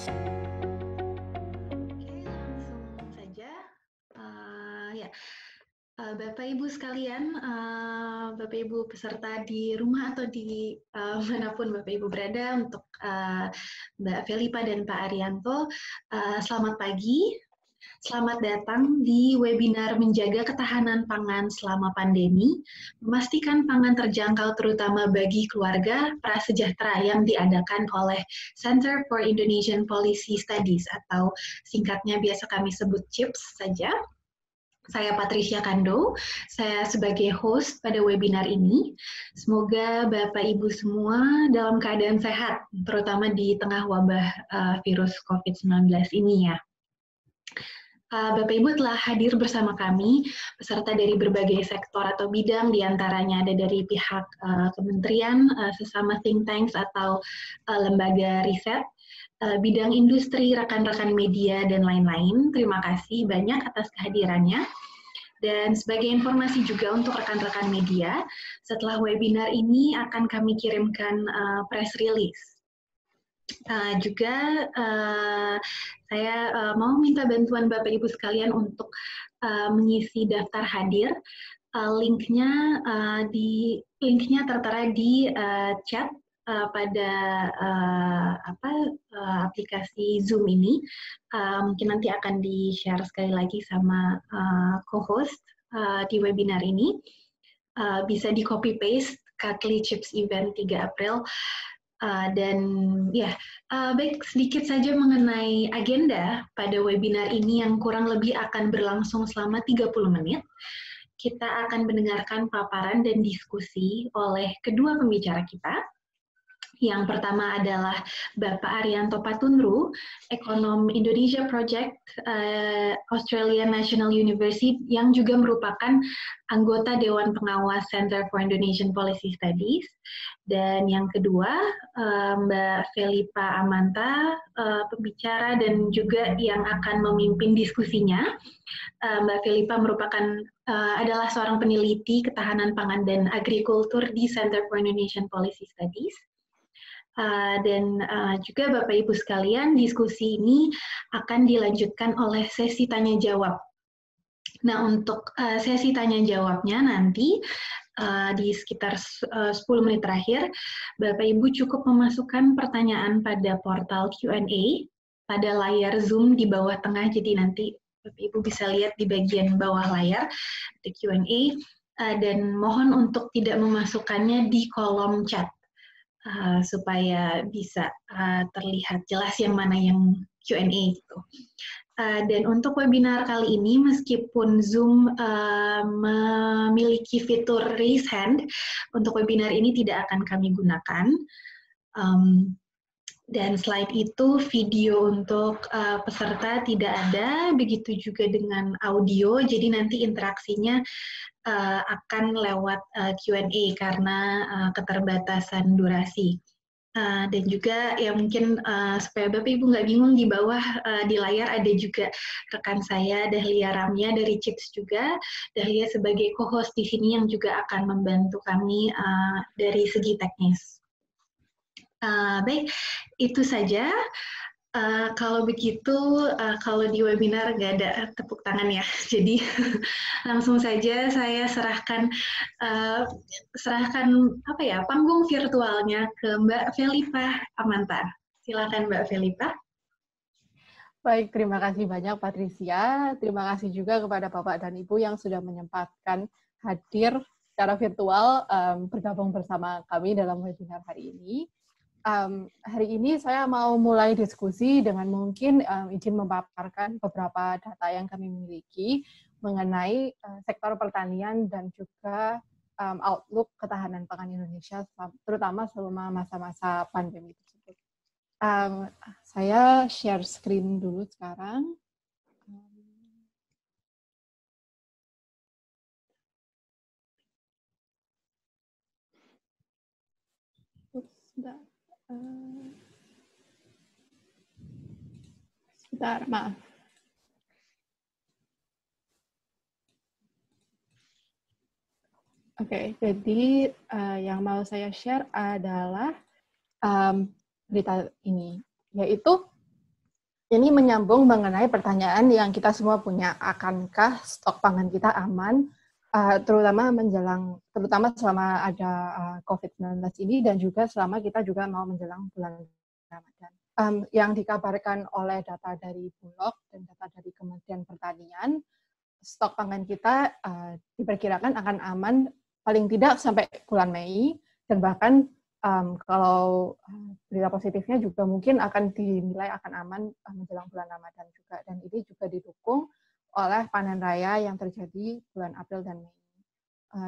Langsung saja. Bapak Ibu sekalian, Bapak Ibu peserta di rumah atau di manapun Bapak Ibu berada, untuk Mbak Felipa dan Pak Arianto, selamat pagi. Selamat datang di webinar Menjaga Ketahanan Pangan Selama Pandemi, memastikan pangan terjangkau terutama bagi keluarga prasejahtera, yang diadakan oleh Center for Indonesian Policy Studies atau singkatnya biasa kami sebut CIPS saja. Saya Patricia Kando, saya sebagai host pada webinar ini. Semoga Bapak Ibu semua dalam keadaan sehat, terutama di tengah wabah virus COVID-19 ini ya. Bapak Ibu telah hadir bersama kami, peserta dari berbagai sektor atau bidang, diantaranya ada dari pihak kementerian, sesama think tanks atau lembaga riset, bidang industri, rekan-rekan media, dan lain-lain. Terima kasih banyak atas kehadirannya. Dan sebagai informasi juga untuk rekan-rekan media, setelah webinar ini akan kami kirimkan press release. Saya mau minta bantuan Bapak Ibu sekalian untuk mengisi daftar hadir. Linknya tertera di chat pada aplikasi Zoom ini. Mungkin nanti akan di-share sekali lagi sama co-host di webinar ini. Bisa di copy paste Katli Chips Event 3 April. Baik, sedikit saja mengenai agenda pada webinar ini yang kurang lebih akan berlangsung selama 30 menit. Kita akan mendengarkan paparan dan diskusi oleh kedua pembicara kita. Yang pertama adalah Bapak Arianto Patunru, ekonom Indonesia Project Australian National University, yang juga merupakan anggota Dewan Pengawas Center for Indonesian Policy Studies. Dan yang kedua, Mbak Felipa Amanta, pembicara dan juga yang akan memimpin diskusinya. Mbak Felipa adalah seorang peneliti ketahanan pangan dan agrikultur di Center for Indonesian Policy Studies. Juga Bapak Ibu sekalian, diskusi ini akan dilanjutkan oleh sesi tanya jawab. Nah, untuk sesi tanya jawabnya nanti di sekitar 10 menit terakhir, Bapak Ibu cukup memasukkan pertanyaan pada portal Q&A pada layar Zoom di bawah tengah, jadi nanti Bapak Ibu bisa lihat di bagian bawah layar ada Q&A, dan mohon untuk tidak memasukkannya di kolom chat. Supaya bisa terlihat jelas yang mana yang Q&A gitu. Dan untuk webinar kali ini, meskipun Zoom memiliki fitur raise hand, untuk webinar ini tidak akan kami gunakan. Dan selain itu, video untuk peserta tidak ada, begitu juga dengan audio, jadi nanti interaksinya akan lewat Q&A karena keterbatasan durasi. Dan juga ya mungkin supaya Bapak Ibu nggak bingung, di bawah di layar ada juga rekan saya Dahlia Ramya dari CIPS juga. Dahlia sebagai co-host di sini yang juga akan membantu kami dari segi teknis. Baik, itu saja. Kalau begitu, kalau di webinar nggak ada tepuk tangan ya, jadi langsung saja saya serahkan panggung virtualnya ke Mbak Felipa Amanta. Silakan Mbak Felipa. Baik, terima kasih banyak Patricia. Terima kasih juga kepada Bapak dan Ibu yang sudah menyempatkan hadir secara virtual bergabung bersama kami dalam webinar hari ini. Hari ini saya mau mulai diskusi dengan mungkin izin memaparkan beberapa data yang kami miliki mengenai sektor pertanian dan juga outlook ketahanan pangan Indonesia, terutama selama masa-masa pandemi tersebut. Saya share screen dulu sekarang. Sebentar, maaf. Oke, jadi yang mau saya share adalah berita ini, yaitu Ini menyambung mengenai pertanyaan yang kita semua punya, akankah stok pangan kita aman, terutama selama ada COVID-19 ini, dan juga selama kita juga mau menjelang bulan Ramadan. Yang dikabarkan oleh data dari Bulog dan data dari Kementerian Pertanian, stok pangan kita diperkirakan akan aman paling tidak sampai bulan Mei, dan bahkan kalau berita positifnya juga mungkin akan dinilai akan aman menjelang bulan Ramadan juga. Dan ini juga didukung oleh panen raya yang terjadi bulan April dan Mei.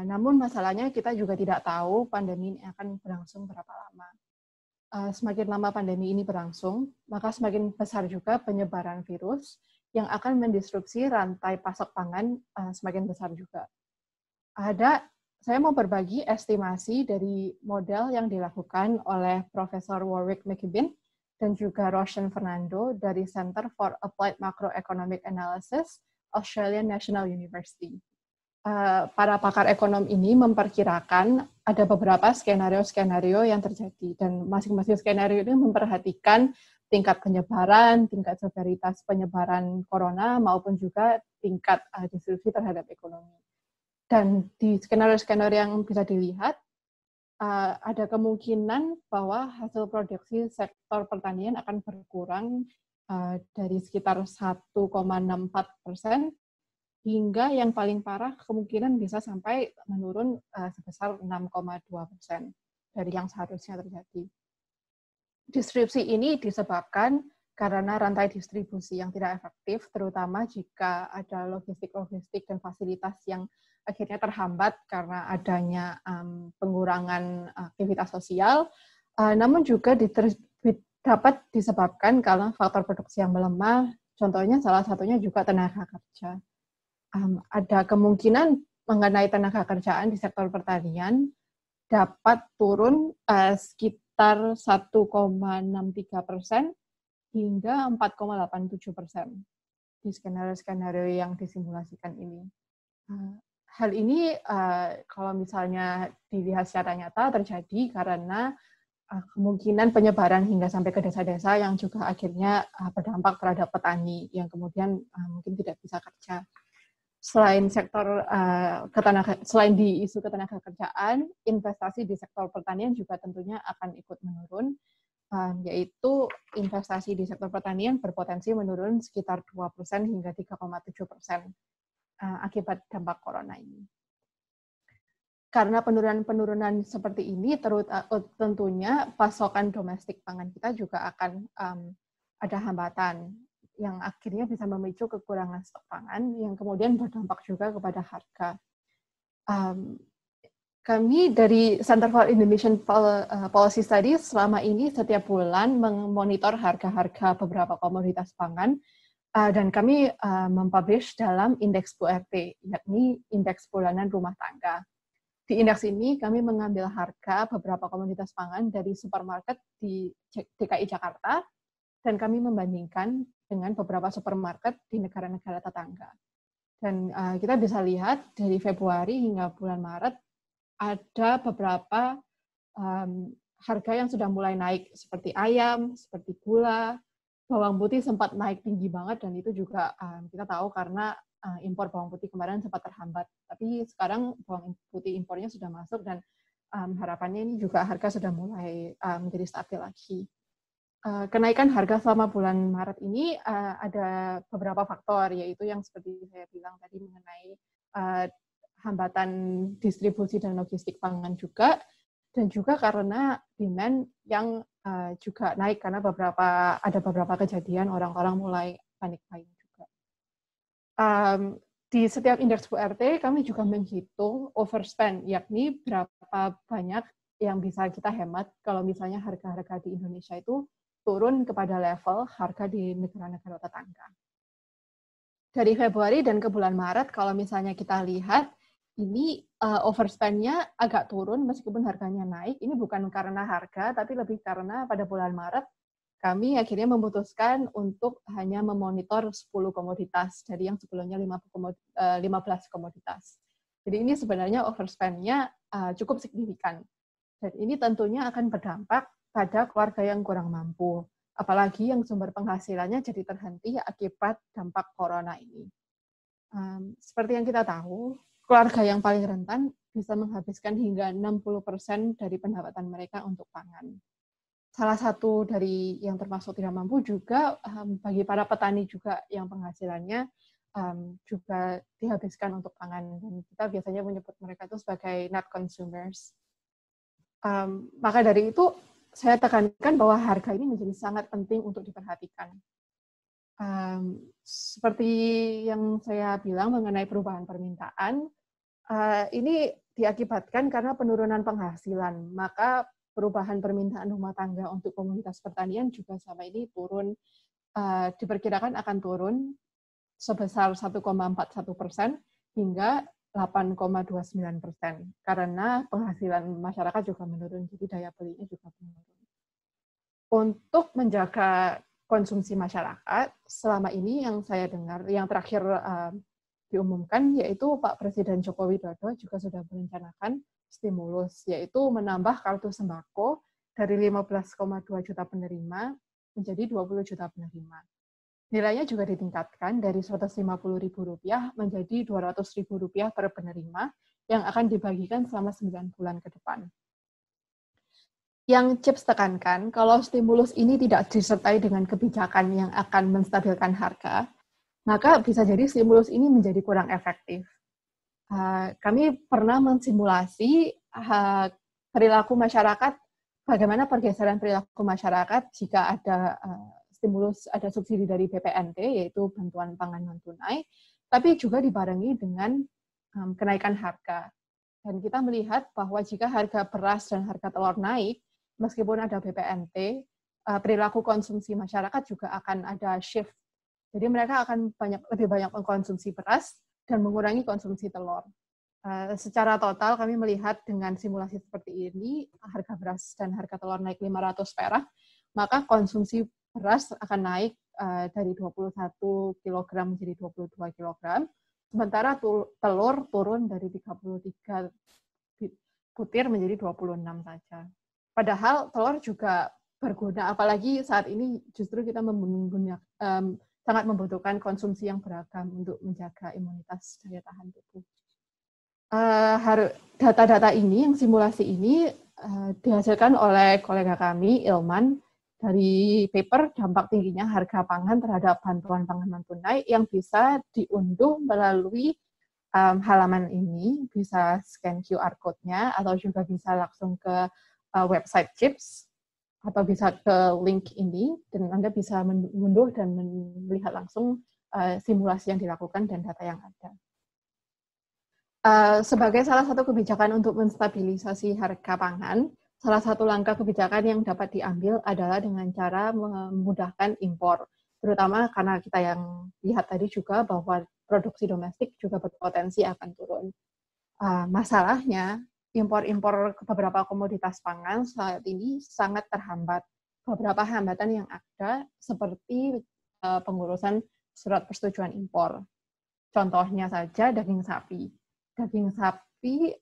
Namun masalahnya kita juga tidak tahu pandemi ini akan berlangsung berapa lama. Semakin lama pandemi ini berlangsung, maka semakin besar juga penyebaran virus yang akan mendisrupsi rantai pasok pangan semakin besar juga. Saya mau berbagi estimasi dari model yang dilakukan oleh Profesor Warwick McKibben dan juga Roshan Fernando dari Center for Applied Macroeconomic Analysis, Australian National University. Para pakar ekonom ini memperkirakan ada beberapa skenario-skenario yang terjadi, dan masing-masing skenario ini memperhatikan tingkat penyebaran, tingkat severitas penyebaran corona, maupun juga tingkat disrupsi terhadap ekonomi. Dan di skenario-skenario yang bisa dilihat, ada kemungkinan bahwa hasil produksi sektor pertanian akan berkurang dari sekitar 1,64% hingga yang paling parah kemungkinan bisa sampai menurun sebesar 6,2% dari yang seharusnya terjadi. Disrupsi ini disebabkan karena rantai distribusi yang tidak efektif, terutama jika ada logistik dan fasilitas yang akhirnya terhambat karena adanya pengurangan aktivitas sosial, namun juga dapat disebabkan karena faktor produksi yang melemah, contohnya salah satunya juga tenaga kerja. Ada kemungkinan mengenai tenaga kerjaan di sektor pertanian dapat turun sekitar 1,63% hingga 4,87% di skenario-skenario yang disimulasikan ini. Hal ini kalau misalnya dilihat secara nyata terjadi karena kemungkinan penyebaran hingga sampai ke desa-desa yang juga akhirnya berdampak terhadap petani yang kemudian mungkin tidak bisa kerja. Selain selain di isu ketenaga kerjaan, investasi di sektor pertanian juga tentunya akan ikut menurun, yaitu investasi di sektor pertanian berpotensi menurun sekitar 2% hingga 3,7% akibat dampak corona ini. Karena penurunan seperti ini, tentunya pasokan domestik pangan kita juga akan ada hambatan yang akhirnya bisa memicu kekurangan stok pangan yang kemudian berdampak juga kepada harga. Kami dari Center for Indonesian Policy Studies selama ini setiap bulan memonitor harga-harga beberapa komoditas pangan, dan kami mempublish dalam indeks BURT, yakni indeks bulanan rumah tangga. Di indeks ini kami mengambil harga beberapa komoditas pangan dari supermarket di DKI Jakarta, dan kami membandingkan dengan beberapa supermarket di negara-negara tetangga. Dan kita bisa lihat dari Februari hingga bulan Maret ada beberapa harga yang sudah mulai naik, seperti ayam, seperti gula, bawang putih sempat naik tinggi banget, dan itu juga kita tahu karena impor bawang putih kemarin sempat terhambat. Tapi sekarang bawang putih impornya sudah masuk, dan harapannya ini juga harga sudah mulai menjadi stabil lagi. Kenaikan harga selama bulan Maret ini ada beberapa faktor, yaitu yang seperti saya bilang tadi mengenai hambatan distribusi dan logistik pangan juga, dan juga karena demand yang juga naik karena ada beberapa kejadian orang-orang mulai panic buying juga. Di setiap indeks BURT kami juga menghitung overspend, yakni berapa banyak yang bisa kita hemat kalau misalnya harga-harga di Indonesia itu turun kepada level harga di negara-negara tetangga. Dari Februari dan ke bulan Maret, kalau misalnya kita lihat, ini overspend-nya agak turun meskipun harganya naik. Ini bukan karena harga, tapi lebih karena pada bulan Maret, kami akhirnya memutuskan untuk hanya memonitor 10 komoditas, dari yang sebelumnya 15 komoditas. Jadi ini sebenarnya overspend-nya cukup signifikan. Dan ini tentunya akan berdampak pada keluarga yang kurang mampu. apalagi yang sumber penghasilannya jadi terhenti akibat dampak corona ini. Seperti yang kita tahu, keluarga yang paling rentan bisa menghabiskan hingga 60% dari pendapatan mereka untuk pangan. Salah satu dari yang termasuk tidak mampu juga bagi para petani juga yang penghasilannya juga dihabiskan untuk pangan. Dan kita biasanya menyebut mereka itu sebagai net consumers. Maka dari itu, saya tekankan bahwa harga ini menjadi sangat penting untuk diperhatikan. Seperti yang saya bilang mengenai perubahan permintaan, ini diakibatkan karena penurunan penghasilan. Maka perubahan permintaan rumah tangga untuk komunitas pertanian juga selama ini turun, diperkirakan akan turun sebesar 1,41% hingga 8,29%. Karena penghasilan masyarakat juga menurun, jadi daya belinya juga menurun. Untuk menjaga konsumsi masyarakat, selama ini yang saya dengar, yang terakhir diumumkan, yaitu Pak Presiden Joko Widodo juga sudah merencanakan stimulus, yaitu menambah kartu sembako dari 15,2 juta penerima menjadi 20 juta penerima. Nilainya juga ditingkatkan dari Rp150.000 menjadi Rp200.000 per penerima yang akan dibagikan selama 9 bulan ke depan. Yang Chips tekankan, kalau stimulus ini tidak disertai dengan kebijakan yang akan menstabilkan harga, maka bisa jadi stimulus ini menjadi kurang efektif. Kami pernah mensimulasi perilaku masyarakat, bagaimana pergeseran perilaku masyarakat jika ada stimulus, ada subsidi dari BPNT, yaitu bantuan pangan non-tunai, tapi juga dibarengi dengan kenaikan harga. Dan kita melihat bahwa jika harga beras dan harga telur naik, meskipun ada BPNT, perilaku konsumsi masyarakat juga akan ada shift. Jadi mereka akan lebih banyak mengkonsumsi beras dan mengurangi konsumsi telur. Secara total kami melihat dengan simulasi seperti ini, harga beras dan harga telur naik 500 perak, maka konsumsi beras akan naik dari 21 kg menjadi 22 kg, sementara telur turun dari 33 butir menjadi 26 saja. Padahal telur juga berguna, apalagi saat ini justru kita sangat membutuhkan konsumsi yang beragam untuk menjaga imunitas daya tahan tubuh. Data-data ini, yang simulasi ini dihasilkan oleh kolega kami, Ilman, dari paper dampak tingginya harga pangan terhadap bantuan pangan non-tunai yang bisa diunduh melalui halaman ini, bisa scan QR code-nya, atau juga bisa langsung ke website Chips, atau bisa ke link ini, dan Anda bisa mengunduh dan melihat langsung simulasi yang dilakukan dan data yang ada. Sebagai salah satu kebijakan untuk menstabilisasi harga pangan, salah satu langkah kebijakan yang dapat diambil adalah dengan cara memudahkan impor, terutama karena kita yang lihat tadi juga bahwa produksi domestik juga berpotensi akan turun. Masalahnya, impor-impor beberapa komoditas pangan saat ini sangat terhambat. Beberapa hambatan yang ada seperti pengurusan surat persetujuan impor. Contohnya saja daging sapi. Daging sapi,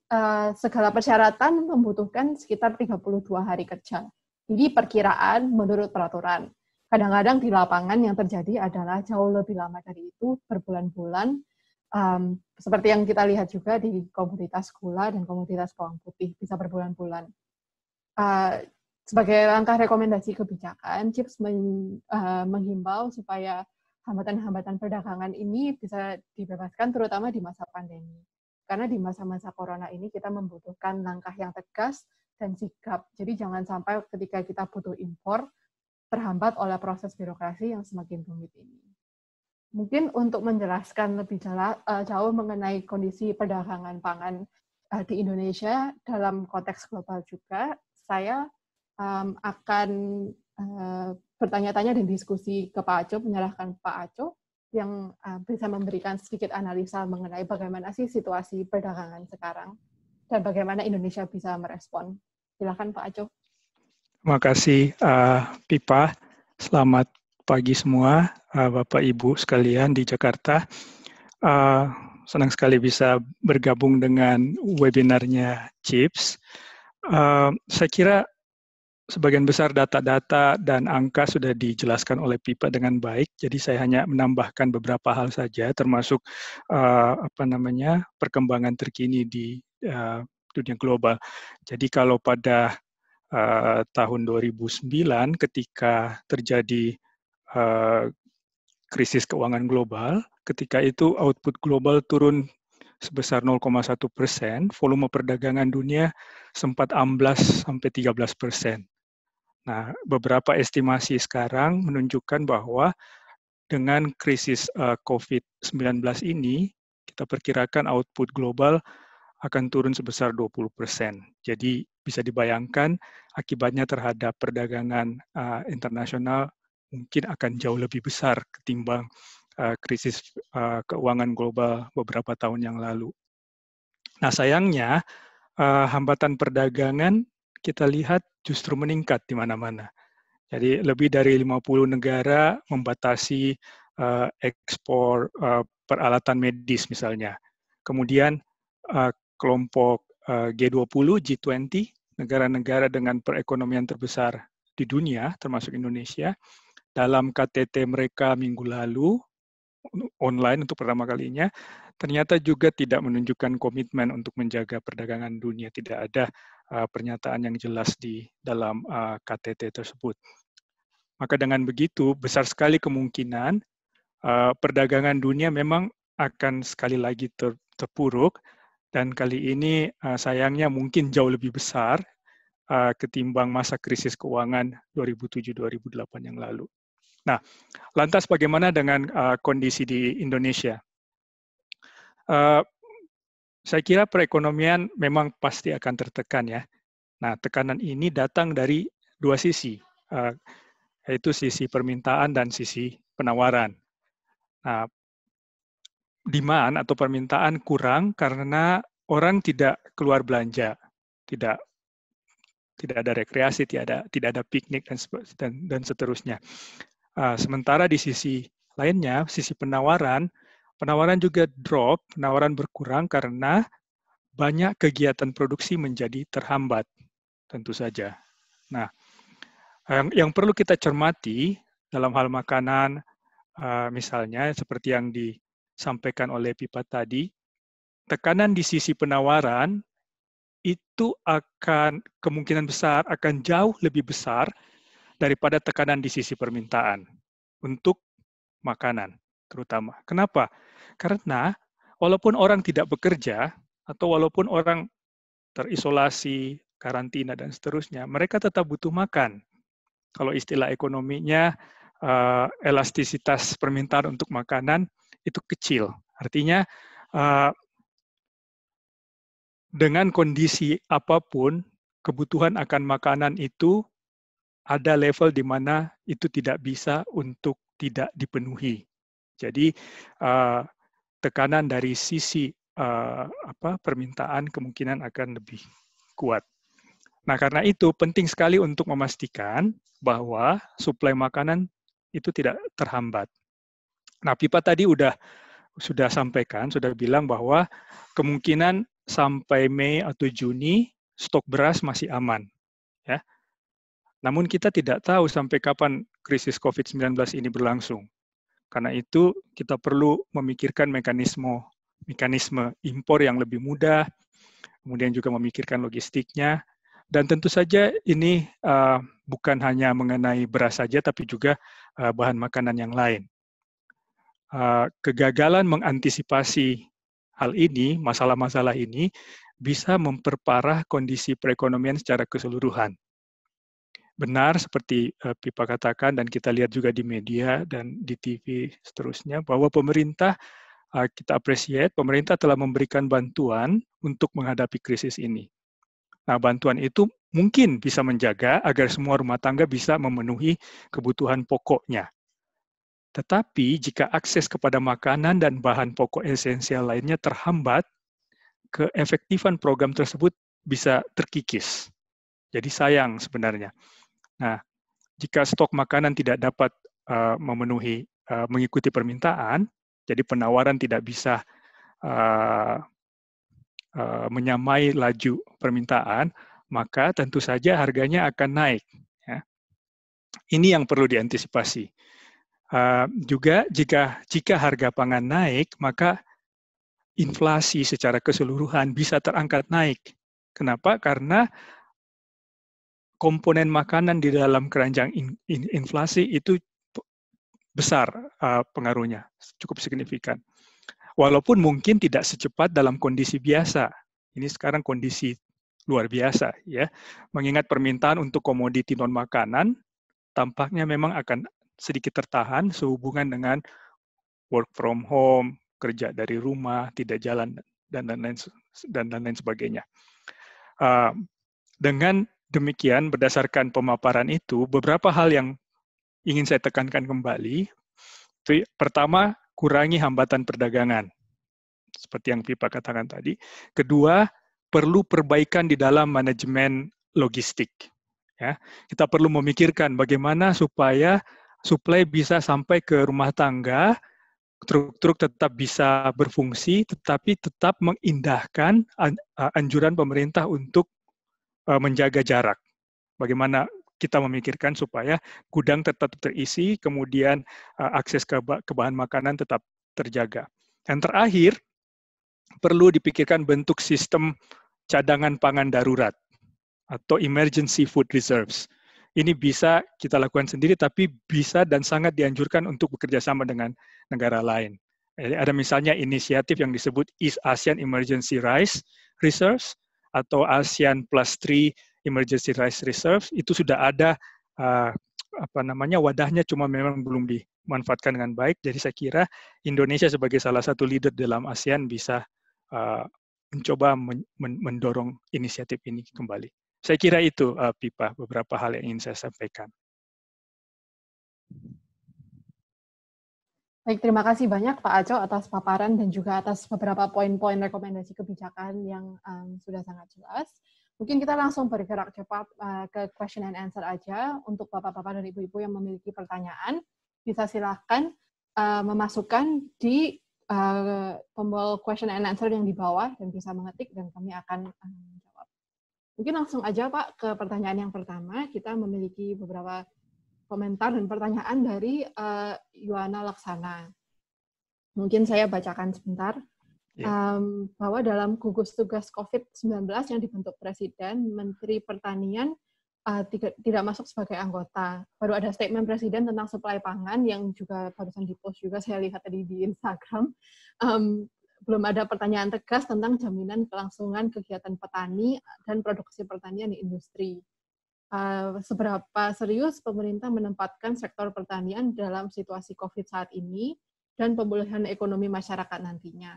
segala persyaratan membutuhkan sekitar 32 hari kerja. Jadi perkiraan menurut peraturan. Kadang-kadang di lapangan yang terjadi adalah jauh lebih lama dari itu, berbulan-bulan. Seperti yang kita lihat juga di komoditas gula dan komoditas bawang putih, bisa berbulan-bulan. Sebagai langkah rekomendasi kebijakan, Chips menghimbau supaya hambatan-hambatan perdagangan ini bisa dibebaskan, terutama di masa pandemi. Karena di masa-masa corona ini kita membutuhkan langkah yang tegas dan sigap. Jadi jangan sampai ketika kita butuh impor, terhambat oleh proses birokrasi yang semakin rumit ini. Mungkin untuk menjelaskan lebih jauh mengenai kondisi perdagangan pangan di Indonesia dalam konteks global juga, saya akan bertanya-tanya dan diskusi ke Pak Aco, menyerahkan Pak Aco yang bisa memberikan sedikit analisa mengenai bagaimana sih situasi perdagangan sekarang dan bagaimana Indonesia bisa merespon. Silakan Pak Aco. Terima kasih Pipa. Selamat pagi semua, Bapak Ibu sekalian di Jakarta. Senang sekali bisa bergabung dengan webinarnya Chips. Saya kira sebagian besar data-data dan angka sudah dijelaskan oleh Pipa dengan baik, jadi saya hanya menambahkan beberapa hal saja, termasuk perkembangan terkini di dunia global. Jadi kalau pada tahun 2009 ketika terjadi krisis keuangan global, ketika itu output global turun sebesar 0,1%, volume perdagangan dunia sempat amblas sampai 13%. Nah, beberapa estimasi sekarang menunjukkan bahwa dengan krisis COVID-19 ini, kita perkirakan output global akan turun sebesar 20%. Jadi bisa dibayangkan akibatnya terhadap perdagangan internasional mungkin akan jauh lebih besar ketimbang krisis keuangan global beberapa tahun yang lalu. Nah, sayangnya hambatan perdagangan kita lihat justru meningkat di mana-mana. Jadi lebih dari 50 negara membatasi ekspor peralatan medis misalnya. Kemudian kelompok G20, G20, negara-negara dengan perekonomian terbesar di dunia, termasuk Indonesia, dalam KTT mereka minggu lalu, online untuk pertama kalinya, ternyata juga tidak menunjukkan komitmen untuk menjaga perdagangan dunia. Tidak ada pernyataan yang jelas di dalam KTT tersebut. Maka dengan begitu, besar sekali kemungkinan perdagangan dunia memang akan sekali lagi terpuruk, dan kali ini sayangnya mungkin jauh lebih besar ketimbang masa krisis keuangan 2007-2008 yang lalu. Nah, lantas bagaimana dengan kondisi di Indonesia? Saya kira perekonomian memang pasti akan tertekan ya. Nah, tekanan ini datang dari dua sisi, yaitu sisi permintaan dan sisi penawaran. Nah, demand atau permintaan kurang karena orang tidak keluar belanja, tidak ada rekreasi, tidak ada piknik dan seterusnya. Sementara di sisi lainnya, sisi penawaran juga drop, penawaran berkurang karena banyak kegiatan produksi menjadi terhambat, tentu saja. Nah, yang perlu kita cermati dalam hal makanan, misalnya seperti yang disampaikan oleh Pipa tadi, tekanan di sisi penawaran itu akan kemungkinan besar akan jauh lebih besar daripada tekanan di sisi permintaan untuk makanan terutama. Kenapa? Karena walaupun orang tidak bekerja atau walaupun orang terisolasi, karantina dan seterusnya, mereka tetap butuh makan. Kalau istilah ekonominya, elastisitas permintaan untuk makanan itu kecil. Artinya dengan kondisi apapun, kebutuhan akan makanan itu ada level di mana itu tidak bisa untuk tidak dipenuhi. Jadi tekanan dari sisi permintaan kemungkinan akan lebih kuat. Nah, karena itu penting sekali untuk memastikan bahwa suplai makanan itu tidak terhambat. Nah, Pipa tadi sudah sampaikan, sudah bilang bahwa kemungkinan sampai Mei atau Juni stok beras masih aman, ya. Namun kita tidak tahu sampai kapan krisis COVID-19 ini berlangsung. Karena itu kita perlu memikirkan mekanisme impor yang lebih mudah, kemudian juga memikirkan logistiknya, dan tentu saja ini bukan hanya mengenai beras saja, tapi juga bahan makanan yang lain. Kegagalan mengantisipasi hal ini, masalah-masalah ini, bisa memperparah kondisi perekonomian secara keseluruhan. Benar seperti Pipa katakan dan kita lihat juga di media dan di TV seterusnya, bahwa pemerintah, kita appreciate, pemerintah telah memberikan bantuan untuk menghadapi krisis ini. Nah, bantuan itu mungkin bisa menjaga agar semua rumah tangga bisa memenuhi kebutuhan pokoknya. Tetapi jika akses kepada makanan dan bahan pokok esensial lainnya terhambat, keefektifan program tersebut bisa terkikis. Jadi sayang sebenarnya. Nah, jika stok makanan tidak dapat mengikuti permintaan, jadi penawaran tidak bisa menyamai laju permintaan, maka tentu saja harganya akan naik. Ya. Ini yang perlu diantisipasi. Juga jika harga pangan naik, maka inflasi secara keseluruhan bisa terangkat naik. Kenapa? Karena komponen makanan di dalam keranjang inflasi itu besar pengaruhnya, cukup signifikan. Walaupun mungkin tidak secepat dalam kondisi biasa. Ini sekarang kondisi luar biasa, ya. Mengingat permintaan untuk komoditi non makanan tampaknya memang akan sedikit tertahan sehubungan dengan work from home, kerja dari rumah, tidak jalan dan lain sebagainya. Dengan demikian, berdasarkan pemaparan itu, beberapa hal yang ingin saya tekankan kembali. Pertama, kurangi hambatan perdagangan, seperti yang Pipa katakan tadi. Kedua, perlu perbaikan di dalam manajemen logistik. Ya, kita perlu memikirkan bagaimana supaya suplai bisa sampai ke rumah tangga, truk-truk tetap bisa berfungsi, tetapi tetap mengindahkan anjuran pemerintah untuk menjaga jarak. Bagaimana kita memikirkan supaya gudang tetap terisi, kemudian akses ke bahan makanan tetap terjaga. Yang terakhir, perlu dipikirkan bentuk sistem cadangan pangan darurat atau emergency food reserves. Ini bisa kita lakukan sendiri, tapi bisa dan sangat dianjurkan untuk bekerja sama dengan negara lain. Ada misalnya inisiatif yang disebut East Asian Emergency Rice Reserves atau ASEAN Plus 3 Emergency Rice Reserves. Itu sudah ada wadahnya, cuma memang belum dimanfaatkan dengan baik. Jadi saya kira Indonesia sebagai salah satu leader dalam ASEAN bisa mencoba mendorong inisiatif ini kembali. Saya kira itu, Pipa, beberapa hal yang ingin saya sampaikan. Baik, terima kasih banyak Pak Aco atas paparan dan juga atas beberapa poin-poin rekomendasi kebijakan yang sudah sangat jelas. Mungkin kita langsung bergerak cepat ke question and answer aja. Untuk Bapak-Bapak dan Ibu-Ibu yang memiliki pertanyaan, bisa silakan memasukkan di tombol question and answer yang di bawah dan bisa mengetik dan kami akan menjawab. Mungkin langsung aja Pak ke pertanyaan yang pertama. Kita memiliki beberapa komentar dan pertanyaan dari Yuana Laksana. Mungkin saya bacakan sebentar. Bahwa dalam gugus tugas COVID-19 yang dibentuk Presiden, Menteri Pertanian tidak masuk sebagai anggota. Baru ada statement Presiden tentang suplai pangan yang juga barusan di-post juga, saya lihat tadi di Instagram. Belum ada pertanyaan tegas tentang jaminan kelangsungan kegiatan petani dan produksi pertanian di industri. Seberapa serius pemerintah menempatkan sektor pertanian dalam situasi COVID saat ini dan pemulihan ekonomi masyarakat nantinya.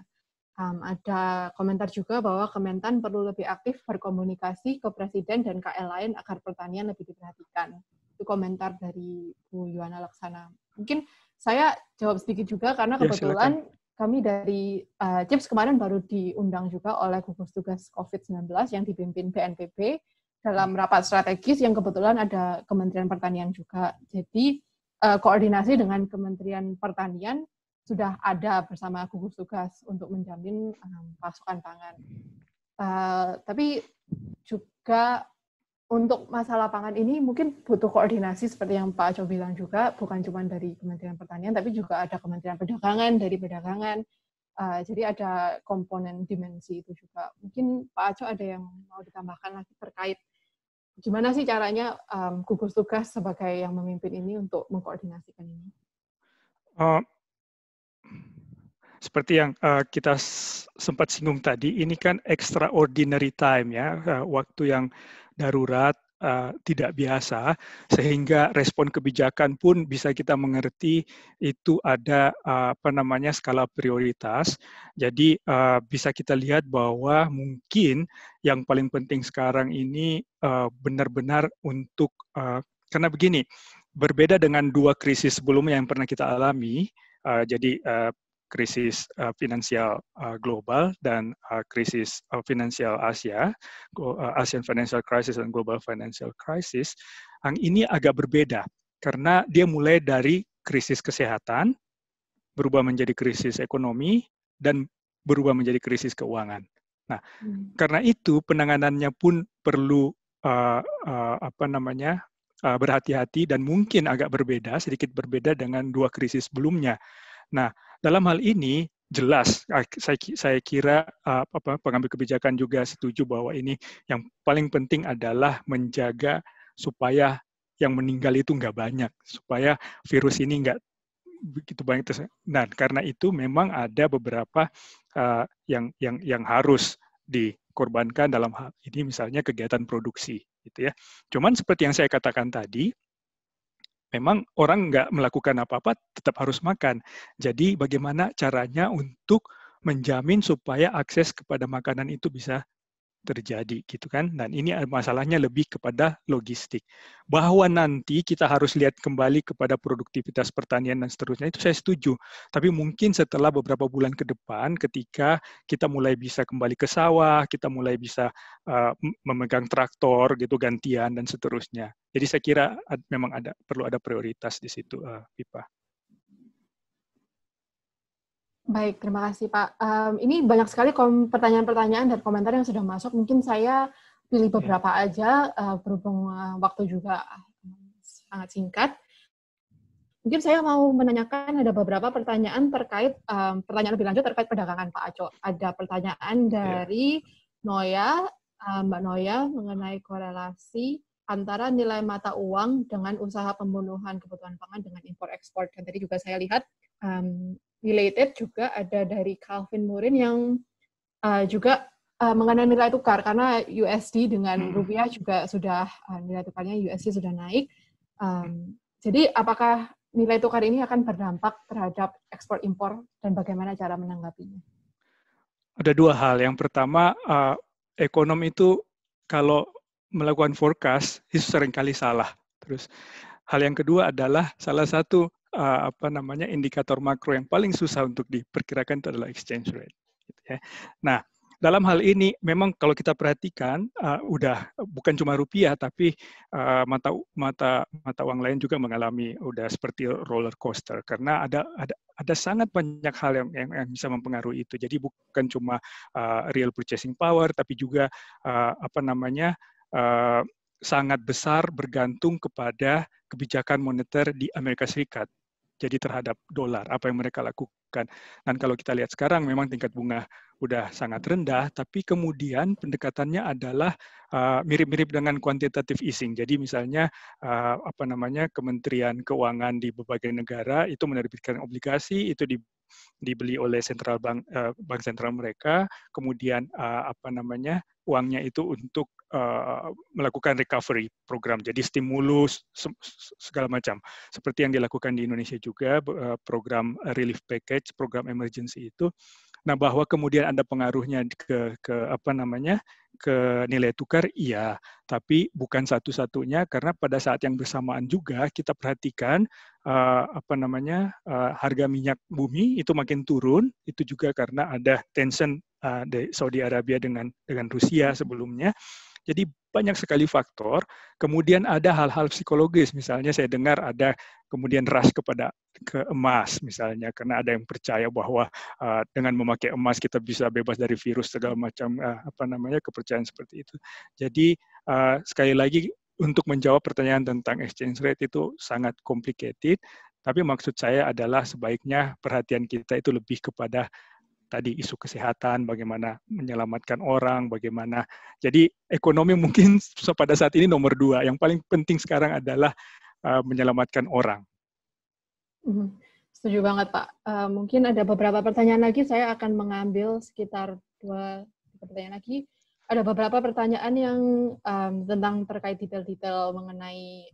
Ada komentar juga bahwa Kementan perlu lebih aktif berkomunikasi ke Presiden dan KL lain agar pertanian lebih diperhatikan. Itu komentar dari Bu Yuana Laksana. Mungkin saya jawab sedikit juga karena kebetulan kami dari CIPS kemarin baru diundang juga oleh gugus tugas COVID-19 yang dipimpin BNPB dalam rapat strategis yang kebetulan ada Kementerian Pertanian juga. Jadi koordinasi dengan Kementerian Pertanian sudah ada bersama gugus tugas untuk menjamin pasokan pangan. Tapi juga untuk masalah pangan ini mungkin butuh koordinasi seperti yang Pak Aco bilang juga, bukan cuma dari Kementerian Pertanian, tapi juga ada Kementerian Perdagangan, dari Perdagangan. Jadi ada komponen dimensi itu juga. Mungkin Pak Aco ada yang mau ditambahkan lagi terkait gimana sih caranya gugus tugas sebagai yang memimpin ini untuk mengkoordinasikan ini? Seperti yang kita sempat singgung tadi, ini kan extraordinary time ya, waktu yang darurat, tidak biasa, sehingga respon kebijakan pun bisa kita mengerti itu ada skala prioritas. Jadi bisa kita lihat bahwa mungkin yang paling penting sekarang ini benar-benar untuk karena begini, berbeda dengan dua krisis sebelumnya yang pernah kita alami, jadi krisis finansial global dan krisis finansial Asia, Asian Financial Crisis dan Global Financial Crisis, yang ini agak berbeda karena dia mulai dari krisis kesehatan, berubah menjadi krisis ekonomi, dan berubah menjadi krisis keuangan. Nah, karena itu penanganannya pun perlu berhati-hati dan mungkin agak sedikit berbeda dengan 2 krisis sebelumnya. Nah, dalam hal ini jelas saya kira pengambil kebijakan juga setuju bahwa ini yang paling penting adalah menjaga supaya yang meninggal itu nggak banyak, supaya virus ini nggak begitu banyak. Nah, karena itu memang ada beberapa yang harus dikorbankan dalam hal ini, misalnya kegiatan produksi, gitu ya. Cuman seperti yang saya katakan tadi, memang orang nggak melakukan apa-apa, tetap harus makan. Jadi bagaimana caranya untuk menjamin supaya akses kepada makanan itu bisa terjadi, gitu kan? Dan ini masalahnya lebih kepada logistik. Bahwa nanti kita harus lihat kembali kepada produktivitas pertanian dan seterusnya, itu saya setuju. Tapi mungkin setelah beberapa bulan ke depan, ketika kita mulai bisa kembali ke sawah, kita mulai bisa memegang traktor, gitu gantian dan seterusnya. Jadi saya kira memang perlu ada prioritas di situ, Pipa. Baik, terima kasih Pak. Ini banyak sekali pertanyaan-pertanyaan dan komentar yang sudah masuk. Mungkin saya pilih beberapa aja, berhubung waktu juga sangat singkat. Mungkin saya mau menanyakan ada beberapa pertanyaan terkait, pertanyaan lebih lanjut terkait perdagangan Pak Aco. Ada pertanyaan dari Noya, Mbak Noya, mengenai korelasi antara nilai mata uang dengan usaha pembunuhan kebutuhan pangan dengan impor-ekspor. Dan tadi juga saya lihat related juga ada dari Calvin Murin yang juga mengenai nilai tukar, karena USD dengan rupiah juga sudah, nilai tukarnya USD sudah naik. Jadi apakah nilai tukar ini akan berdampak terhadap ekspor-impor dan bagaimana cara menanggapinya? Ada 2 hal. Yang pertama, ekonom itu kalau melakukan forecast itu seringkali salah. Terus hal yang kedua adalah salah satu indikator makro yang paling susah untuk diperkirakan itu adalah exchange rate. Gitu ya. Nah, dalam hal ini memang kalau kita perhatikan udah bukan cuma rupiah tapi mata uang lain juga mengalami udah seperti roller coaster, karena ada sangat banyak hal yang bisa mempengaruhi itu. Jadi bukan cuma real purchasing power tapi juga sangat besar bergantung kepada kebijakan moneter di Amerika Serikat. Jadi terhadap dolar, apa yang mereka lakukan. Dan kalau kita lihat sekarang memang tingkat bunga udah sangat rendah, tapi kemudian pendekatannya adalah mirip-mirip dengan quantitative easing. Jadi misalnya Kementerian Keuangan di berbagai negara itu menerbitkan obligasi, itu dibeli oleh central bank sentral mereka, kemudian uangnya itu untuk melakukan recovery program, jadi stimulus segala macam, seperti yang dilakukan di Indonesia juga, program relief package, program emergency itu. Nah, bahwa kemudian ada pengaruhnya ke nilai tukar, iya, tapi bukan satu-satunya, karena pada saat yang bersamaan juga kita perhatikan harga minyak bumi itu makin turun, itu juga karena ada tension dari Saudi Arabia dengan Rusia sebelumnya. Jadi banyak sekali faktor. Kemudian ada hal-hal psikologis, misalnya saya dengar ada kemudian rush ke emas misalnya, karena ada yang percaya bahwa dengan memakai emas kita bisa bebas dari virus segala macam kepercayaan seperti itu. Jadi sekali lagi untuk menjawab pertanyaan tentang exchange rate itu sangat complicated, tapi maksud saya adalah sebaiknya perhatian kita itu lebih kepada tadi isu kesehatan, bagaimana menyelamatkan orang, bagaimana. Jadi ekonomi mungkin pada saat ini nomor 2. Yang paling penting sekarang adalah menyelamatkan orang. Setuju banget, Pak. Mungkin ada beberapa pertanyaan lagi, saya akan mengambil sekitar 2 pertanyaan lagi. Ada beberapa pertanyaan yang tentang terkait detail-detail mengenai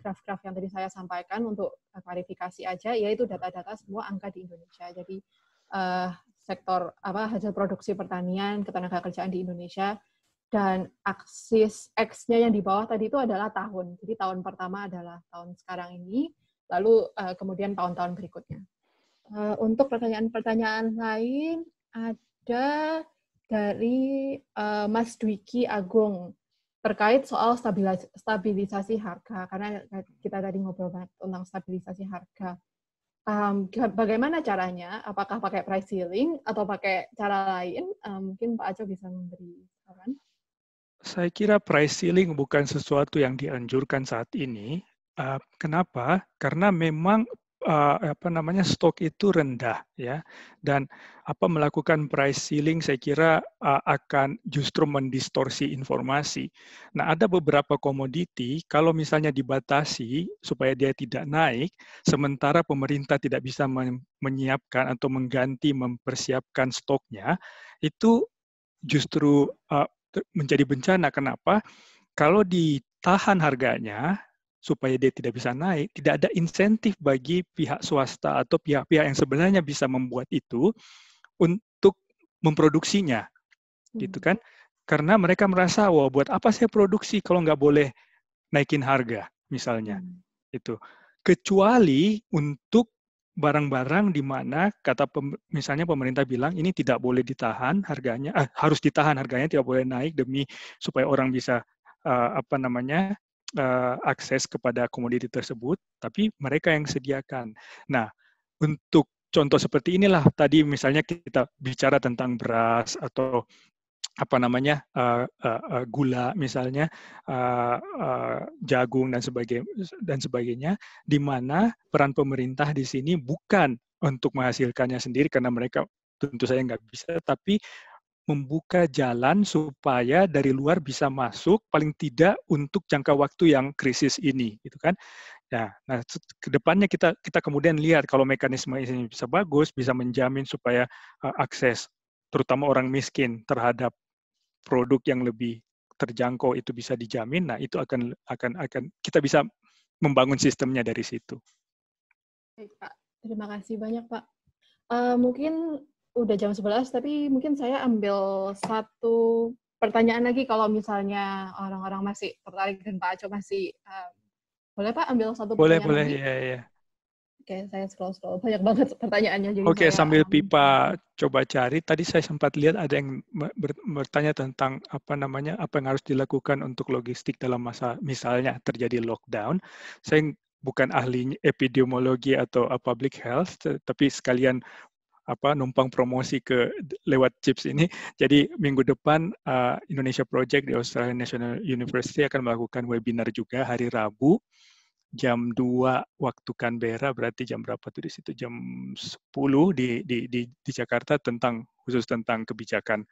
graf-graf yang tadi saya sampaikan. Untuk klarifikasi aja, yaitu data-data semua angka di Indonesia. Jadi sektor hasil produksi pertanian, ketenagakerjaan di Indonesia, dan aksis X-nya yang di bawah tadi itu adalah tahun. Jadi tahun pertama adalah tahun sekarang ini, lalu kemudian tahun-tahun berikutnya. Untuk pertanyaan-pertanyaan lain ada dari Mas Dwiki Agung terkait soal stabilisasi harga, karena kita tadi ngobrol banyak tentang stabilisasi harga. Bagaimana caranya? Apakah pakai price ceiling atau pakai cara lain? Mungkin Pak Aco bisa memberi saran. Saya kira price ceiling bukan sesuatu yang dianjurkan saat ini. Kenapa? Karena memang stok itu rendah, ya, dan melakukan price ceiling saya kira akan justru mendistorsi informasi. Nah, ada beberapa komoditi kalau misalnya dibatasi supaya dia tidak naik, sementara pemerintah tidak bisa menyiapkan atau mempersiapkan stoknya, itu justru menjadi bencana. Kenapa? Kalau ditahan harganya supaya dia tidak bisa naik, tidak ada insentif bagi pihak swasta atau pihak-pihak yang sebenarnya bisa membuat itu untuk memproduksinya, gitu kan? Karena mereka merasa, wah, buat apa saya produksi kalau nggak boleh naikin harga, misalnya. Itu. Kecuali untuk barang-barang di mana misalnya pemerintah bilang ini tidak boleh ditahan harganya, harus ditahan harganya, tidak boleh naik demi supaya orang bisa akses kepada komoditi tersebut, tapi mereka yang sediakan. Nah, untuk contoh seperti inilah tadi misalnya kita bicara tentang beras atau gula misalnya, jagung dan sebagainya, di mana peran pemerintah di sini bukan untuk menghasilkannya sendiri karena mereka tentu saja nggak bisa, tapi membuka jalan supaya dari luar bisa masuk paling tidak untuk jangka waktu yang krisis ini, gitu kan? Ya, nah kedepannya kita kemudian lihat kalau mekanisme ini bisa bagus, bisa menjamin supaya akses terutama orang miskin terhadap produk yang lebih terjangkau itu bisa dijamin, nah itu akan kita bisa membangun sistemnya dari situ. Baik, Pak. Terima kasih banyak, Pak. Mungkin udah jam 11, tapi mungkin saya ambil satu pertanyaan lagi kalau misalnya orang-orang masih tertarik dan Pak Aco masih boleh Pak ambil satu pertanyaan lagi? Boleh, ya. Oke, saya scroll banyak banget pertanyaannya. Jadi Oke, sambil Pipa coba cari, tadi saya sempat lihat ada yang bertanya tentang apa yang harus dilakukan untuk logistik dalam masa misalnya terjadi lockdown. Saya bukan ahli epidemiologi atau public health, tapi sekalian numpang promosi lewat CHIPS ini. Jadi minggu depan Indonesia Project di Australian National University akan melakukan webinar juga hari Rabu jam 2 waktu Canberra, berarti jam berapa tuh di situ? Jam 10 di Jakarta khusus tentang kebijakan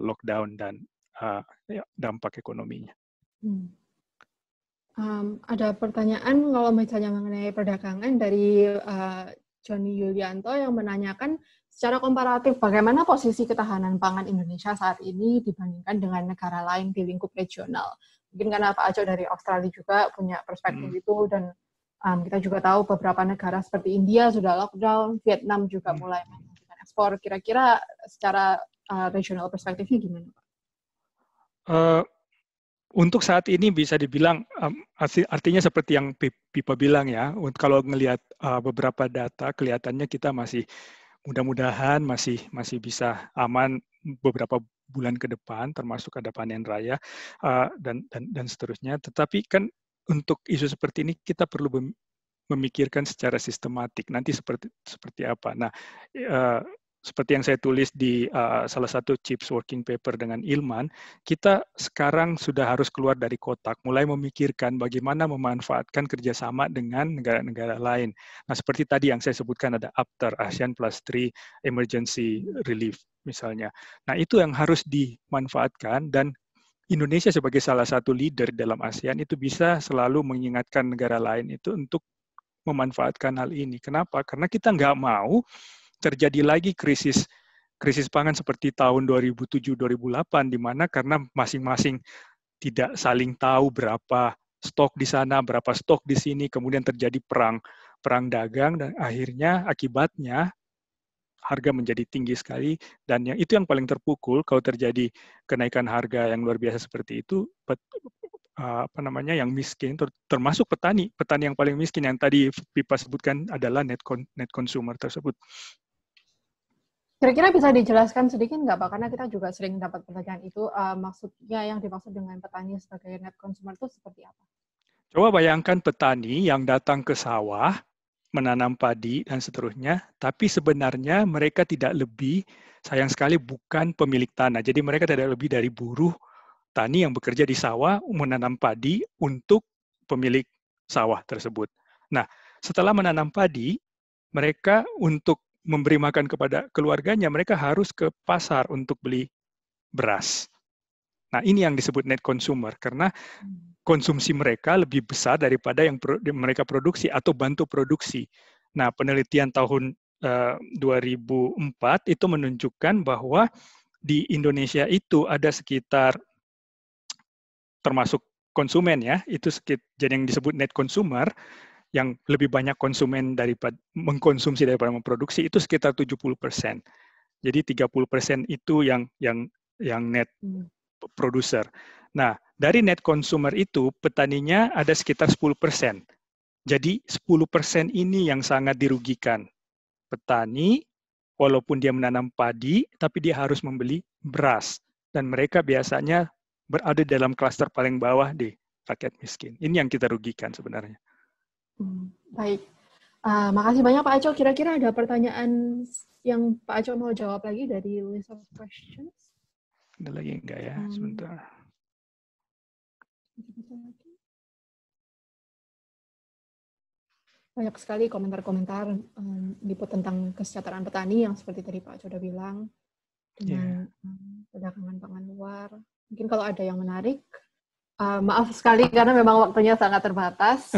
lockdown dan dampak ekonominya. Ada pertanyaan kalau misalnya mengenai perdagangan dari Joni Yulianto yang menanyakan secara komparatif bagaimana posisi ketahanan pangan Indonesia saat ini dibandingkan dengan negara lain di lingkup regional. Mungkin karena Pak Aco dari Australia juga punya perspektif itu, dan kita juga tahu beberapa negara seperti India sudah lockdown, Vietnam juga mulai menghentikan ekspor. Kira-kira secara regional perspektifnya gimana, Pak? Untuk saat ini bisa dibilang artinya seperti yang Pipa bilang ya, kalau ngelihat beberapa data kelihatannya kita masih mudah-mudahan masih bisa aman beberapa bulan ke depan, termasuk ada panen raya dan seterusnya. Tetapi kan untuk isu seperti ini kita perlu memikirkan secara sistematik nanti seperti apa. Nah, seperti yang saya tulis di salah satu CHIPS working paper dengan Ilman, kita sekarang sudah harus keluar dari kotak, mulai memikirkan bagaimana memanfaatkan kerjasama dengan negara-negara lain. Nah, seperti tadi yang saya sebutkan ada APTER, ASEAN Plus 3 Emergency Relief misalnya. Nah, itu yang harus dimanfaatkan, dan Indonesia sebagai salah satu leader dalam ASEAN itu bisa selalu mengingatkan negara lain itu untuk memanfaatkan hal ini. Kenapa? Karena kita nggak mau terjadi lagi krisis pangan seperti tahun 2007-2008, di mana karena masing-masing tidak saling tahu berapa stok di sana, berapa stok di sini, kemudian terjadi perang dagang, dan akhirnya akibatnya harga menjadi tinggi sekali, dan itu yang paling terpukul kalau terjadi kenaikan harga yang luar biasa seperti itu. Yang miskin, termasuk petani yang paling miskin yang tadi Pipa sebutkan adalah net consumer tersebut. Kira-kira bisa dijelaskan sedikit nggak Pak? Karena kita juga sering dapat pertanyaan itu, maksudnya yang dimaksud dengan petani sebagai net consumer itu seperti apa? Coba bayangkan petani yang datang ke sawah, menanam padi dan seterusnya, tapi sebenarnya mereka tidak lebih, sayang sekali bukan pemilik tanah. Jadi mereka tidak lebih dari buruh petani yang bekerja di sawah menanam padi untuk pemilik sawah tersebut. Nah, setelah menanam padi, mereka untuk memberi makan kepada keluarganya, mereka harus ke pasar untuk beli beras. Nah, ini yang disebut net consumer, karena konsumsi mereka lebih besar daripada yang mereka produksi atau bantu produksi. Nah, penelitian tahun 2004 itu menunjukkan bahwa di Indonesia itu ada sekitar, termasuk konsumen ya, itu jadi yang disebut net consumer, yang lebih banyak konsumen daripada mengkonsumsi daripada memproduksi, itu sekitar 70%. Jadi 30% itu yang net producer. Nah, dari net consumer itu petaninya ada sekitar 10%. Jadi 10% ini yang sangat dirugikan. Petani, walaupun dia menanam padi, tapi dia harus membeli beras. Dan mereka biasanya berada dalam klaster paling bawah di rakyat miskin. Ini yang kita rugikan sebenarnya. Baik. Makasih banyak Pak Aco. Kira-kira ada pertanyaan yang Pak Aco mau jawab lagi dari list of questions? Ada lagi enggak ya? Sebentar. Banyak sekali komentar-komentar tentang kesejahteraan petani yang seperti tadi Pak Aco sudah bilang, dengan perdagangan pangan luar. Mungkin kalau ada yang menarik, maaf sekali karena memang waktunya sangat terbatas.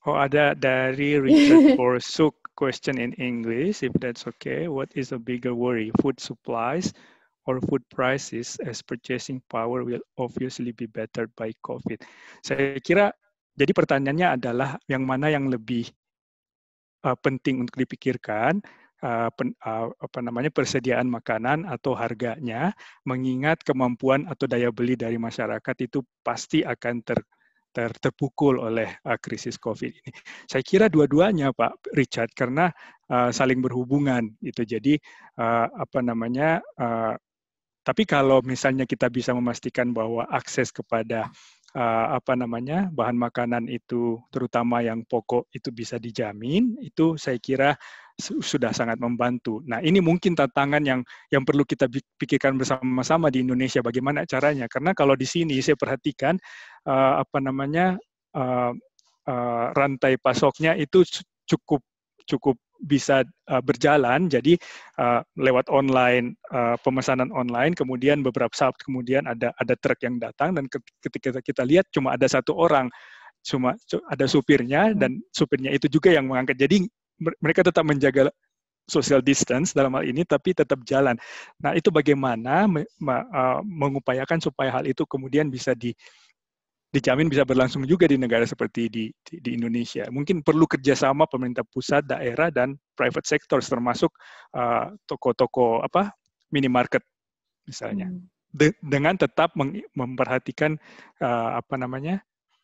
Oh, ada dari Richard Borsuk, question in English, if that's okay. What is a bigger worry, food supplies or food prices, as purchasing power will obviously be bettered by COVID? Saya kira, jadi pertanyaannya adalah yang mana yang lebih penting untuk dipikirkan, persediaan makanan atau harganya, mengingat kemampuan atau daya beli dari masyarakat itu pasti akan terpukul oleh krisis COVID ini. Saya kira dua-duanya, Pak Richard, karena saling berhubungan. Itu jadi tapi kalau misalnya kita bisa memastikan bahwa akses kepada bahan makanan itu, terutama yang pokok itu bisa dijamin, itu saya kira sudah sangat membantu. Nah, ini mungkin tantangan yang perlu kita pikirkan bersama-sama di Indonesia, bagaimana caranya. Karena kalau di sini saya perhatikan rantai pasoknya itu cukup bisa berjalan, jadi lewat online, pemesanan online, kemudian beberapa saat kemudian ada truk yang datang, dan ketika kita lihat cuma ada satu orang, cuma ada supirnya, dan supirnya itu juga yang mengangkat. Jadi mereka tetap menjaga social distance dalam hal ini, tapi tetap jalan. Nah, itu bagaimana mengupayakan supaya hal itu kemudian bisa dijamin bisa berlangsung juga di negara seperti di Indonesia. Mungkin perlu kerjasama pemerintah pusat, daerah, dan private sector, termasuk toko-toko minimarket misalnya, dengan tetap memperhatikan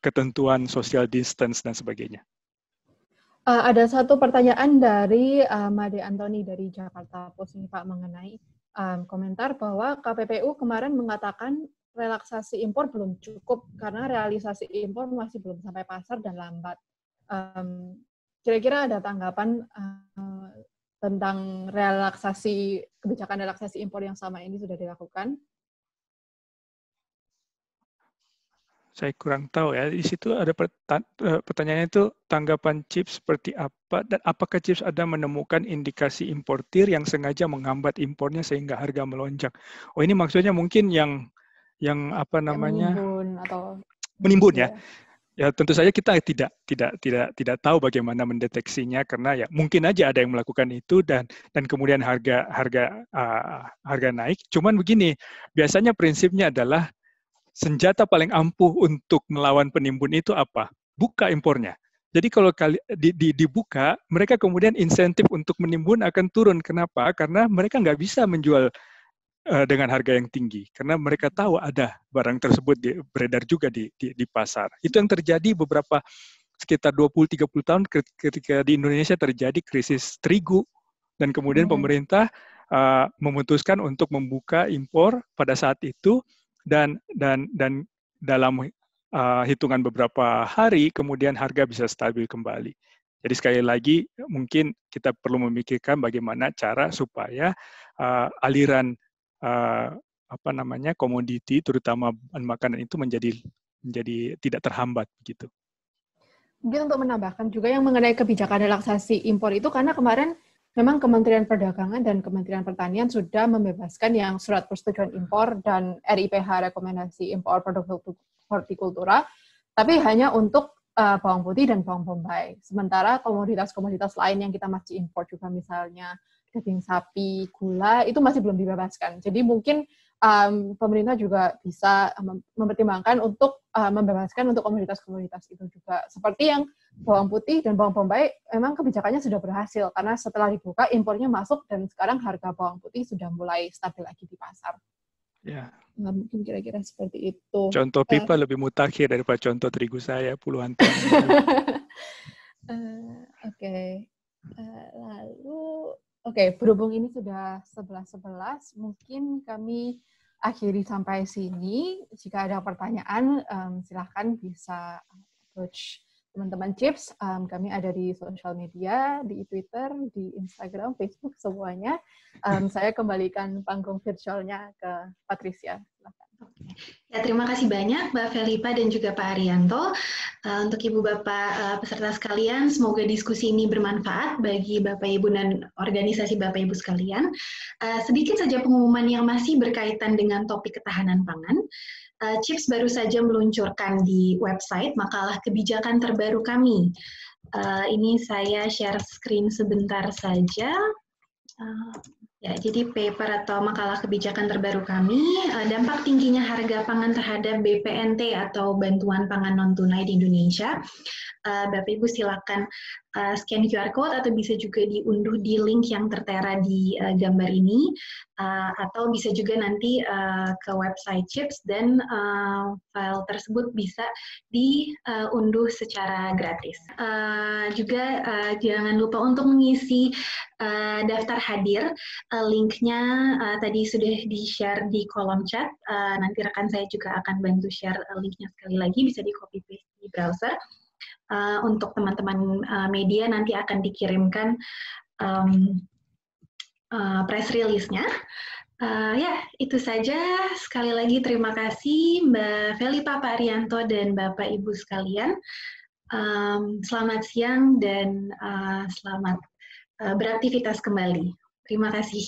ketentuan social distance dan sebagainya. Ada satu pertanyaan dari Made Antoni dari Jakarta Post ini Pak, mengenai komentar bahwa KPPU kemarin mengatakan relaksasi impor belum cukup karena realisasi impor masih belum sampai pasar dan lambat. Kira-kira ada tanggapan tentang kebijakan relaksasi impor yang selama ini sudah dilakukan? Saya kurang tahu ya. Di situ ada pertanyaannya itu, tanggapan CHIPS seperti apa, dan apakah CHIPS ada menemukan indikasi importir yang sengaja menghambat impornya sehingga harga melonjak? Oh, ini maksudnya mungkin yang menimbun ya. Ya tentu saja kita tidak tahu bagaimana mendeteksinya, karena ya mungkin aja ada yang melakukan itu dan kemudian harga naik. Cuman begini, biasanya prinsipnya adalah senjata paling ampuh untuk melawan penimbun itu apa? Buka impornya. Jadi kalau dibuka, mereka kemudian insentif untuk menimbun akan turun. Kenapa? Karena mereka nggak bisa menjual dengan harga yang tinggi, karena mereka tahu ada barang tersebut beredar juga di pasar. Itu yang terjadi sekitar 20-30 tahun ketika di Indonesia terjadi krisis terigu, dan kemudian pemerintah memutuskan untuk membuka impor pada saat itu, dan dalam hitungan beberapa hari kemudian harga bisa stabil kembali. Jadi sekali lagi mungkin kita perlu memikirkan bagaimana cara supaya aliran komoditi, terutama bahan makanan itu menjadi tidak terhambat begitu. Mungkin untuk menambahkan juga yang mengenai kebijakan relaksasi impor itu, karena kemarin memang Kementerian Perdagangan dan Kementerian Pertanian sudah membebaskan yang surat persetujuan impor dan RIPH rekomendasi impor produk hortikultura, tapi hanya untuk bawang putih dan bawang bombay. Sementara komoditas-komoditas lain yang kita masih impor juga, misalnya daging sapi, gula, itu masih belum dibebaskan. Jadi mungkin pemerintah juga bisa mempertimbangkan untuk membebaskan untuk komoditas-komoditas itu juga. Seperti yang bawang putih dan bawang bombay, memang kebijakannya sudah berhasil, karena setelah dibuka, impornya masuk, dan sekarang harga bawang putih sudah mulai stabil lagi di pasar. Ya. Mungkin kira-kira seperti itu. Contoh pipa lebih mutakhir daripada contoh terigu saya puluhan tahun. Oke. Lalu, berhubung ini sudah 11.11, mungkin kami akhiri sampai sini. Jika ada pertanyaan, silahkan bisa approach teman-teman Chips. Kami ada di sosial media, di Twitter, di Instagram, Facebook, semuanya. Saya kembalikan panggung virtualnya ke Patricia. Silahkan. Ya, terima kasih banyak Mbak Felipa dan juga Pak Arianto. Untuk Ibu Bapak peserta sekalian, semoga diskusi ini bermanfaat bagi Bapak Ibu dan organisasi Bapak Ibu sekalian. Sedikit saja pengumuman yang masih berkaitan dengan topik ketahanan pangan. Chips baru saja meluncurkan di website makalah kebijakan terbaru kami. Ini saya share screen sebentar saja. Ya, jadi paper atau makalah kebijakan terbaru kami, dampak tingginya harga pangan terhadap BPNT atau bantuan pangan non-tunai di Indonesia. Bapak Ibu silakan scan QR code atau bisa juga diunduh di link yang tertera di gambar ini, atau bisa juga nanti ke website Chips dan file tersebut bisa diunduh secara gratis. Juga jangan lupa untuk mengisi daftar hadir. Linknya tadi sudah di-share di kolom chat. Nanti rekan saya juga akan bantu share linknya sekali lagi, bisa di copy paste di browser. Untuk teman-teman media nanti akan dikirimkan press release-nya. Ya, itu saja. Sekali lagi terima kasih Mbak Felipa, Pak Arianto, dan Bapak Ibu sekalian. Selamat siang dan selamat beraktivitas kembali. Terima kasih.